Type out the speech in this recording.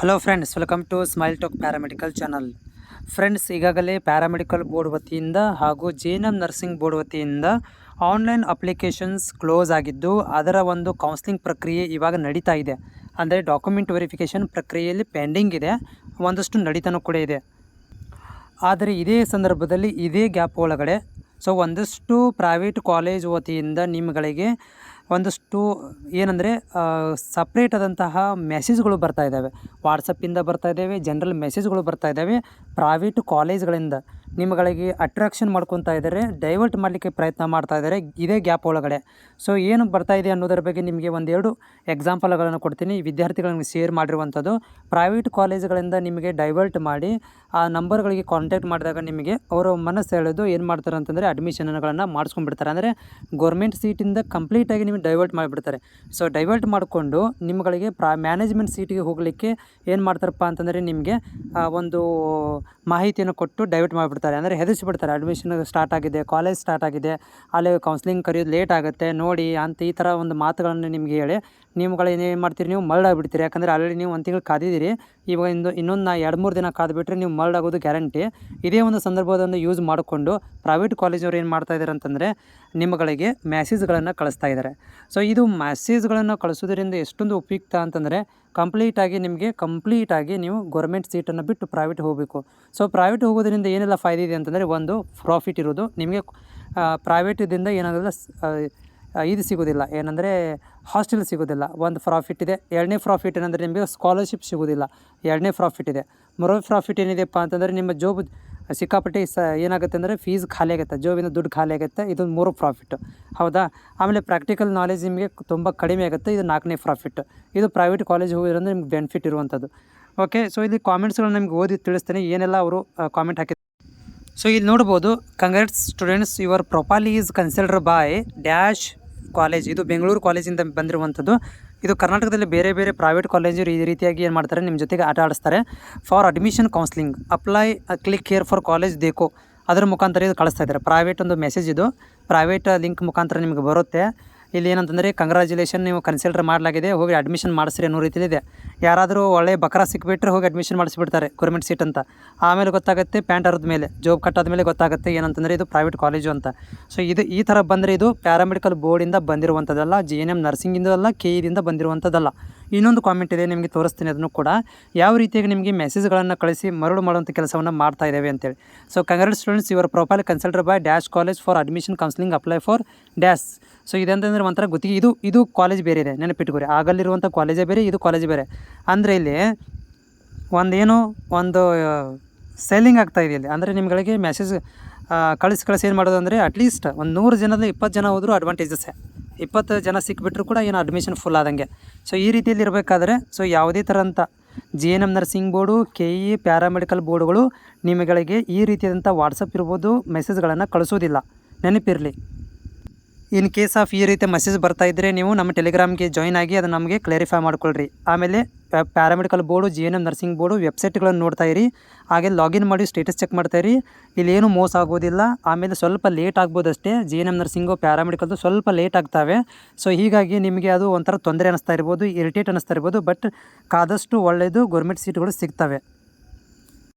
Hello friends, welcome to smile talk paramedical channel. Friends, ಈಗಾಗಲೇ paramedical board ವತಿಯಿಂದ ಹಾಗೂ JNM nursing board ವತಿಯಿಂದ online applications close ಆಗಿದ್ದು, ಅದರ ಒಂದು ಕೌನ್ಸ್ಲಿಂಗ್ ಪ್ರಕ್ರಿಯೆ ಇವಾಗ ನಡೀತಾ ಇದೆ. ಅಂದರೆ ಡಾಕ್ಯುಮೆಂಟ್ ವೆರಿಫಿಕೇಷನ್ ಪ್ರಕ್ರಿಯೆಯಲ್ಲಿ ಪೆಂಡಿಂಗ್ ಇದೆ, ಒಂದಷ್ಟು ನಡೀತಾನೂ ಕೂಡ ಇದೆ. ಆದರೆ ಇದೇ ಸಂದರ್ಭದಲ್ಲಿ ಇದೇ ಗ್ಯಾಪ್ ಒಳಗಡೆ ಒಂದಷ್ಟು ಪ್ರೈವೇಟ್ ಕಾಲೇಜ್ ವತಿಯಿಂದ ನಿಮ್ಮಗಳಿಗೆ ಒಂದಷ್ಟು ಏನಂದರೆ ಸಪ್ರೇಟ್ ಆದಂತಹ ಮೆಸೇಜ್ಗಳು ಬರ್ತಾ ಇದ್ದಾವೆ. ವಾಟ್ಸಪ್ಪಿಂದ ಬರ್ತಾ ಇದ್ದಾವೆ, ಜನರಲ್ ಮೆಸೇಜ್ಗಳು ಬರ್ತಾ ಇದ್ದಾವೆ. ಪ್ರೈವೇಟ್ ಕಾಲೇಜ್ಗಳಿಂದ ನಿಮ್ಮಗಳಿಗೆ ಅಟ್ರಾಕ್ಷನ್ ಮಾಡ್ಕೊತಾ ಇದ್ದಾರೆ, ಡೈವರ್ಟ್ ಮಾಡಲಿಕ್ಕೆ ಪ್ರಯತ್ನ ಮಾಡ್ತಾ ಇದ್ದಾರೆ ಇದೇ ಗ್ಯಾಪ್ ಒಳಗಡೆ. ಏನು ಬರ್ತಾ ಇದೆ ಅನ್ನೋದರ ಬಗ್ಗೆ ನಿಮಗೆ ಒಂದೆರಡು ಎಕ್ಸಾಂಪಲ್ಗಳನ್ನು ಕೊಡ್ತೀನಿ. ವಿದ್ಯಾರ್ಥಿಗಳಿಗೆ ಶೇರ್ ಮಾಡಿರುವಂಥದ್ದು. ಪ್ರೈವೇಟ್ ಕಾಲೇಜ್ಗಳಿಂದ ನಿಮಗೆ ಡೈವರ್ಟ್ ಮಾಡಿ ಆ ನಂಬರ್ಗಳಿಗೆ ಕಾಂಟ್ಯಾಕ್ಟ್ ಮಾಡಿದಾಗ ನಿಮಗೆ ಅವರು ಮನಸ್ಸು ಹೇಳೋದು ಏನು ಮಾಡ್ತಾರೆ ಅಂತಂದರೆ ಅಡ್ಮಿಷನ್ಗಳನ್ನು ಮಾಡಿಸ್ಕೊಂಡ್ಬಿಡ್ತಾರೆ. ಅಂದರೆ ಗೌರ್ಮೆಂಟ್ ಸೀಟಿಂದ ಕಂಪ್ಲೀಟಾಗಿ ನಿಮಗೆ ಡೈವರ್ಟ್ ಮಾಡಿಬಿಡ್ತಾರೆ. ಡೈವರ್ಟ್ ಮಾಡಿಕೊಂಡು ನಿಮ್ಮಗಳಿಗೆ ಮ್ಯಾನೇಜ್ಮೆಂಟ್ ಸೀಟಿಗೆ ಹೋಗಲಿಕ್ಕೆ ಏನು ಮಾಡ್ತಾರಪ್ಪ ಅಂತಂದರೆ ನಿಮಗೆ ಒಂದು ಮಾಹಿತಿಯನ್ನು ಕೊಟ್ಟು ಡೈವರ್ಟ್ ಮಾಡಿಬಿಡ್ತಾರೆ. ಅಂದರೆ ಹೆದರಿಸಿಬಿಡ್ತಾರೆ, ಅಡ್ಮಿಷನ್ ಸ್ಟಾರ್ಟ್ ಆಗಿದೆ, ಕಾಲೇಜ್ ಸ್ಟಾರ್ಟ್ ಆಗಿದೆ, ಅಲ್ಲಿ ಕೌನ್ಸ್ಲಿಂಗ್ ಕರೆಯೋದು ಲೇಟ್ ಆಗುತ್ತೆ ನೋಡಿ ಅಂತ ಈ ಥರ ಒಂದು ಮಾತುಗಳನ್ನು ನಿಮಗೆ ಹೇಳಿ ನಿಮ್ಗಳೇನು ಮಾಡ್ತೀರಿ, ನೀವು ಮರಳಾಗ್ಬಿಡ್ತೀರಿ. ಯಾಕಂದರೆ ಆಲ್ರೆಡಿ ನೀವು ಒಂದು ತಿಂಗಳು ಕಾದಿದ್ದೀರಿ, ಇವಾಗ ಇನ್ನೊಂದು 2-3 ದಿನ ಕಾದುಬಿಟ್ರೆ ನೀವು ಮರಳಾಗೋದು ಗ್ಯಾರಂಟಿ. ಇದೇ ಒಂದು ಸಂದರ್ಭವನ್ನು ಯೂಸ್ ಮಾಡಿಕೊಂಡು ಪ್ರೈವೇಟ್ ಕಾಲೇಜವ್ರು ಏನು ಮಾಡ್ತಾ ಇದ್ದಾರೆ ಅಂತಂದರೆ ನಿಮ್ಮಗಳಿಗೆ ಮೆಸೇಜ್ಗಳನ್ನು ಕಳಿಸ್ತಾ ಇದ್ದಾರೆ. ಇದು ಮೆಸೇಜ್ಗಳನ್ನು ಕಳಿಸೋದ್ರಿಂದ ಎಷ್ಟೊಂದು ಉಪಯುಕ್ತ ಅಂತಂದರೆ ಕಂಪ್ಲೀಟಾಗಿ ನೀವು ಗೌರ್ಮೆಂಟ್ ಸೀಟನ್ನು ಬಿಟ್ಟು ಪ್ರೈವೇಟ್ ಹೋಗಬೇಕು. ಪ್ರೈವೇಟ್ ಹೋಗೋದ್ರಿಂದ ಏನೆಲ್ಲ ಫಾಯ್ದೆ ಇದೆ ಅಂತಂದರೆ, ಒಂದು ಪ್ರಾಫಿಟ್ ಇರೋದು ನಿಮಗೆ. ಪ್ರೈವೇಟಿಂದ ಏನಾಗೋದಿಲ್ಲ, ಇದು ಸಿಗೋದಿಲ್ಲ, ಏನಂದರೆ ಹಾಸ್ಟೆಲ್ ಸಿಗೋದಿಲ್ಲ. ಒಂದು ಪ್ರಾಫಿಟ್ ಇದೆ. ಎರಡನೇ ಪ್ರಾಫಿಟ್ ಏನಂದರೆ ನಿಮಗೆ ಸ್ಕಾಲರ್ಶಿಪ್ ಸಿಗೋದಿಲ್ಲ. ಎರಡನೇ ಪ್ರಾಫಿಟ್ ಇದೆ. ಮೂರನೇ ಪ್ರಾಫಿಟ್ ಏನಿದೆಪ್ಪ ಅಂತಂದರೆ ನಿಮ್ಮ ಜೋಬ್ ಸಿಕ್ಕಾಪಟ್ಟೆ ಏನಾಗುತ್ತೆ ಅಂದರೆ ಫೀಸ್ ಖಾಲಿ ಆಗುತ್ತೆ, ಜೋಬಿಂದ ದುಡ್ಡು ಖಾಲಿ ಆಗುತ್ತೆ. ಇದು 3 ಪ್ರಾಫಿಟ್, ಹೌದಾ. ಆಮೇಲೆ ಪ್ರಾಕ್ಟಿಕಲ್ ನಾಲೆಜ್ ನಿಮಗೆ ತುಂಬ ಕಡಿಮೆ ಆಗುತ್ತೆ. ಇದು 4ನೇ ಪ್ರಾಫಿಟ್. ಇದು ಪ್ರೈವೇಟ್ ಕಾಲೇಜ್ ಹೋಗಿರೋದ್ರೆ ನಿಮ್ಗೆ ಬೆನಿಫಿಟ್ ಇರುವಂಥದ್ದು. ಓಕೆ, ಇಲ್ಲಿ ಕಾಮೆಂಟ್ಸ್ಗಳನ್ನ ನಿಮ್ಗೆ ಓದಿ ತಿಳಿಸ್ತೇನೆ ಏನೆಲ್ಲ ಅವರು ಕಾಮೆಂಟ್ ಹಾಕಿದ್ದಾರೆ. ಇಲ್ಲಿ ನೋಡ್ಬೋದು, congrats students, your profile is considered by dash college. ಇದು ಬೆಂಗಳೂರು ಕಾಲೇಜಿಂದ ಬಂದಿರುವಂಥದ್ದು. ಇದು ಕರ್ನಾಟಕದಲ್ಲಿ ಬೇರೆ ಬೇರೆ ಪ್ರೈವೇಟ್ ಕಾಲೇಜರು ಈ ರೀತಿಯಾಗಿ ಏನು ಮಾಡ್ತಾರೆ, ನಿಮ್ಮ ಜೊತೆಗೆ ಆಟ ಆಡಿಸ್ತಾರೆ. For admission counselling apply click here for college ದೇಕೋ, ಅದರ ಮುಖಾಂತರ ಇದು ಕಳಿಸ್ತಾ ಇದ್ದಾರೆ. ಪ್ರೈವೇಟ್ ಒಂದು ಮೆಸೇಜ್, ಇದು ಪ್ರೈವೇಟ್ ಲಿಂಕ್ ಮುಖಾಂತರ ನಿಮಗೆ ಬರುತ್ತೆ. ಇಲ್ಲಿ ಏನಂತಂದರೆ ಕಂಗ್ರ್ಯಾಚುಲೇಷನ್, ನೀವು ಕನ್ಸಿಡರ್ ಮಾಡಲಾಗಿದೆ, ಹೋಗಿ ಅಡ್ಮಿಷನ್ ಮಾಡಿಸ್ರಿ ಅನ್ನೋ ರೀತಿಲಿದೆ. ಯಾರಾದರೂ ಒಳ್ಳೆ ಬಕರಾ ಸಿಕ್ಬಿಟ್ರೆ ಹೋಗಿ ಅಡ್ಮಿಷನ್ ಮಾಡಿಸ್ಬಿಡ್ತಾರೆ ಗೌರ್ಮೆಂಟ್ ಸೀಟ್ ಅಂತ. ಆಮೇಲೆ ಗೊತ್ತಾಗುತ್ತೆ, ಪ್ಯಾಂಟ್ ಹರಿದ ಮೇಲೆ, ಜಾಬ್ ಕಟ್ಟಾದ ಮೇಲೆ ಗೊತ್ತಾಗುತ್ತೆ ಏನಂತಂದರೆ ಇದು ಪ್ರೈವೇಟ್ ಕಾಲೇಜು ಅಂತ. ಇದು ಈ ಥರ ಬಂದರೆ ಇದು ಪ್ಯಾರಾಮೆಡಿಕಲ್ ಬೋರ್ಡಿಂದ ಬಂದಿರುವಂಥದ್ದಲ್ಲ, JNM ನರ್ಸಿಂಗಿಂದಲ್ಲ, KEದಿಂದ ಬಂದಿರುವಂಥದ್ದಲ್ಲ. ಇನ್ನೊಂದು ಕಾಮೆಂಟ್ ಇದೆ, ನಿಮಗೆ ತೋರಿಸ್ತೀನಿ ಅದನ್ನು ಕೂಡ, ಯಾವ ರೀತಿಯಾಗಿ ನಿಮಗೆ ಮೆಸೇಜ್ಗಳನ್ನು ಕಳಿಸಿ ಮರಳು ಮಾಡುವಂಥ ಕೆಲಸವನ್ನು ಮಾಡ್ತಾ ಇದ್ದೇವೆ ಅಂತೇಳಿ. Congrats students, your profile considered by dash college for admission counselling apply for dash. ಇದಂತಂದರೆ ಒಂಥರ ಗೊತ್ತಿಗೆ, ಇದು ಕಾಲೇಜ್ ಬೇರೆ ಇದೆ, ನೆನಪಿಟ್ಕೋರಿ. ಆಗಲ್ಲಿರುವಂಥ ಕಾಲೇಜೇ ಬೇರೆ, ಇದು ಕಾಲೇಜೇ ಬೇರೆ. ಅಂದರೆ ಇಲ್ಲಿ ಒಂದು ಸೆಲ್ಲಿಂಗ್ ಆಗ್ತಾಯಿದೆ ಇಲ್ಲಿ. ಅಂದರೆ ನಿಮ್ಗಳಿಗೆ ಮೆಸೇಜ್ ಕಳಿಸಿ ಏನು ಮಾಡೋದು ಅಂದರೆ, ಅಟ್ಲೀಸ್ಟ್ ಒಂದು 100 ಜನದಲ್ಲಿ 20 ಜನ ಹೋದರೂ ಅಡ್ವಾಂಟೇಜಸ್ಸೇ. 20 ಜನ ಸಿಕ್ಬಿಟ್ರು ಕೂಡ ಏನು ಅಡ್ಮಿಷನ್ ಫುಲ್ ಆದಂಗೆ. ಈ ರೀತಿಯಲ್ಲಿ ಇರಬೇಕಾದ್ರೆ ಯಾವುದೇ ಥರಂಥ JNM nursing board, KE paramedical ಬೋರ್ಡುಗಳು ನಿಮಗೆ ಈ ರೀತಿಯಾದಂಥ ವಾಟ್ಸಪ್ ಇರ್ಬೋದು ಮೆಸೇಜ್ಗಳನ್ನು ಕಳಿಸೋದಿಲ್ಲ, ನೆನಪಿರಲಿ. ಇನ್ ಕೇಸ್ ಆಫ್ ಈ ರೀತಿ ಮೆಸೇಜ್ ಬರ್ತಾ ಇದ್ದರೆ ನೀವು ನಮ್ಮ ಟೆಲಿಗ್ರಾಮ್ಗೆ ಜಾಯ್ನ್ ಆಗಿ ಅದನ್ನು ನಮಗೆ ಕ್ಲಾರಿಫೈ ಮಾಡ್ಕೊಳ್ರಿ. ಆಮೇಲೆ paramedical board, JNM nursing board ವೆಬ್ಸೈಟ್ಗಳನ್ನು ನೋಡ್ತಾ ಇರಿ, ಹಾಗೆ ಲಾಗಿನ್ ಮಾಡಿ ಸ್ಟೇಟಸ್ ಚೆಕ್ ಮಾಡ್ತಾ ಇರಿ. ಇಲ್ಲೇನು ಮೋಸ ಆಗೋದಿಲ್ಲ. ಆಮೇಲೆ ಸ್ವಲ್ಪ ಲೇಟ್ ಆಗ್ಬೋದು ಅಷ್ಟೇ, JNM ನರ್ಸಿಂಗು ಪ್ಯಾರಾಮೆಡಿಕಲ್ದು ಸ್ವಲ್ಪ ಲೇಟ್ ಆಗ್ತವೆ. ಹೀಗಾಗಿ ನಿಮಗೆ ಅದು ಒಂಥರ ತೊಂದರೆ ಅನ್ನಿಸ್ತಾ ಇರ್ಬೋದು, ಇರಿಟೇಟ್ ಅನ್ನಿಸ್ತಾ ಇರ್ಬೋದು. ಬಟ್ ಕಾದಷ್ಟು ಒಳ್ಳೆಯದು, ಗೌರ್ಮೆಂಟ್ ಸೀಟ್ಗಳು ಸಿಗ್ತವೆ.